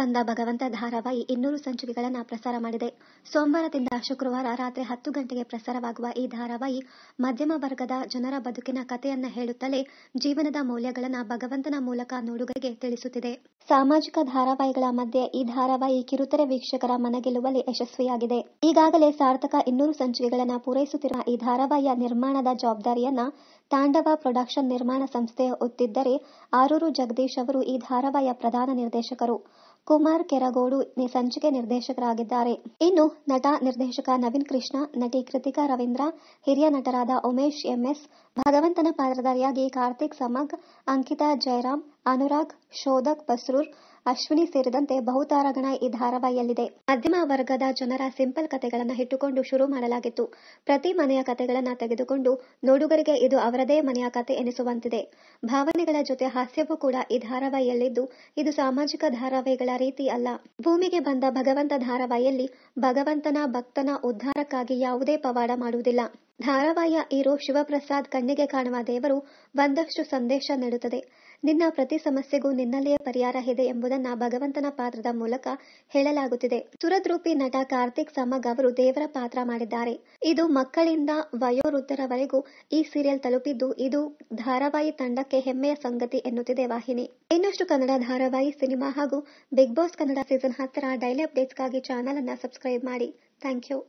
ಬಂದ ಭಗವಂತ ಧಾರಾವಾಹಿ 200 ಸಂಚಿಕೆಗಳನ್ನು ಪ್ರಸಾರ ಮಾಡಿದೆ. ಸೋಮವಾರದಿಂದ ಶುಕ್ರವಾರ ರಾತ್ರಿ 10 ಗಂಟೆಗೆ ಪ್ರಸಾರವಾಗುವ ಈ ಧಾರಾವಾಹಿ ಮಧ್ಯಮ ವರ್ಗದ ಜನರ ಬದುಕಿನ ಕಥೆಯನ್ನ ಹೇಳುತ್ತಲೇ ಜೀವನದ ಮೌಲ್ಯಗಳನ್ನು ಭಗವಂತನ ಮೂಲಕ ನೋಡುಗರಿಗೆ ತಿಳಿಸುತ್ತಿದೆ. ಸಾಮಾಜಿಕ ಧಾರಾವಾಹಿಗಳ ಮಧ್ಯೆ ಈ ಧಾರಾವಾಹಿ ಕಿರುತೆರೆ ವೀಕ್ಷಕರ ಮನಗೆಲ್ಲುವಲ್ಲಿ ಯಶಸ್ವಿಯಾಗಿದೆ. ಈಗಾಗಲೇ ಸಾರ್ಥಕ 200 ಸಂಚಿಕೆಗಳನ್ನು ಪೂರೈಸುತ್ತಿರುವ ಈ ಧಾರಾವಾಹಿಯ ನಿರ್ಮಾಣದ ಜವಾಬ್ದಾರಿಯನ್ನ ತಾಂಡವ ಪ್ರೊಡಕ್ಷನ್ ನಿರ್ಮಾಣ ಸಂಸ್ಥೆ ಹೊತ್ತಿದ್ದರೆ, ಆರೂರು ಜಗದೀಶ್ ಅವರು ಈ ಧಾರಾವಾಹಿಯ ಪ್ರಧಾನ ನಿರ್ದೇಶಕರು. ಕುಮಾರ್ ಕೆರಗೋಡು ಸಂಚಿಕೆ ನಿರ್ದೇಶಕರಾಗಿದ್ದಾರೆ. ಇನ್ನು ನಟ ನಿರ್ದೇಶಕ ನವೀನ್ ಕೃಷ್ಣ, ನಟಿ ಕೃತಿಕಾ ರವೀಂದ್ರ, ಹಿರಿಯ ನಟರಾದ ಉಮೇಶ್ ಎಂಎಸ್, ಭಗವಂತನ ಪಾತ್ರಧಾರಿಯಾಗಿ ಕಾರ್ತಿಕ್ ಸಮಗ್, ಅಂಕಿತಾ ಜಯರಾಮ್, ಅನುರಾಗ್, ಶೋಧಕ್ ಬಸ್ರೂರ್, ಅಶ್ವಿನಿ ಸೇರಿದಂತೆ ಬಹುತಾರಾಗಣ ಈ ಧಾರಾವಾಹಿಯಲ್ಲಿದೆ. ಮಧ್ಯಮ ವರ್ಗದ ಜನರ ಸಿಂಪಲ್ ಕಥೆಗಳನ್ನು ಇಟ್ಟುಕೊಂಡು ಶುರು ಮಾಡಲಾಗಿತ್ತು. ಪ್ರತಿ ಮನೆಯ ಕಥೆಗಳನ್ನು ತೆಗೆದುಕೊಂಡು ನೋಡುಗರಿಗೆ ಇದು ಅವರದೇ ಮನೆಯ ಕಥೆ ಎನಿಸುವಂತಿದೆ. ಭಾವನೆಗಳ ಜೊತೆ ಹಾಸ್ಯವೂ ಕೂಡ ಈ ಧಾರಾವಾಹಿಯಲ್ಲಿದ್ದು, ಇದು ಸಾಮಾಜಿಕ ಧಾರಾವಾಹಿಗಳ ರೀತಿ ಅಲ್ಲ. ಭೂಮಿಗೆ ಬಂದ ಭಗವಂತ ಧಾರಾವಾಹಿಯಲ್ಲಿ ಭಗವಂತನ ಭಕ್ತನ ಉದ್ಧಾರಕ್ಕಾಗಿ ಯಾವುದೇ ಪವಾಡ ಮಾಡುವುದಿಲ್ಲ. ಧಾರಾವಾಹಿಯ ಹೀರೋ ಶಿವಪ್ರಸಾದ್ ಕಣ್ಣಿಗೆ ಕಾಣುವ ದೇವರು ಒಂದಷ್ಟು ಸಂದೇಶ ನೀಡುತ್ತದೆ. ನಿನ್ನ ಪ್ರತಿ ಸಮಸ್ಯೆಗೂ ನಿನ್ನಲ್ಲಿಯೇ ಪರಿಹಾರ ಇದೆ ಎಂಬುದನ್ನ ಭಗವಂತನ ಪಾತ್ರದ ಮೂಲಕ ಹೇಳಲಾಗುತ್ತಿದೆ. ಸುರದ್ರೂಪಿ ನಟ ಕಾರ್ತಿಕ್ ಸಮಗ್ ಅವರು ದೇವರ ಪಾತ್ರ ಮಾಡಿದ್ದಾರೆ. ಇದು ಮಕ್ಕಳಿಂದ ವಯೋವೃದ್ಧರವರೆಗೂ ಈ ಸೀರಿಯಲ್ ತಲುಪಿದ್ದು, ಇದು ಧಾರಾವಾಹಿ ತಂಡಕ್ಕೆ ಹೆಮ್ಮೆಯ ಸಂಗತಿ ಎನ್ನುತ್ತಿದೆ ವಾಹಿನಿ. ಇನ್ನಷ್ಟು ಕನ್ನಡ ಧಾರಾವಾಹಿ, ಸಿನಿಮಾ ಹಾಗೂ ಬಿಗ್ ಬಾಸ್ ಕನ್ನಡ ಸೀಸನ್ 10ರ ಡೈಲಿ ಅಪ್ಡೇಟ್ಸ್ಗಾಗಿ ಚಾನೆಲ್ ಅನ್ನು ಸಬ್ಸ್ಕ್ರೈಬ್ ಮಾಡಿ. Thank you.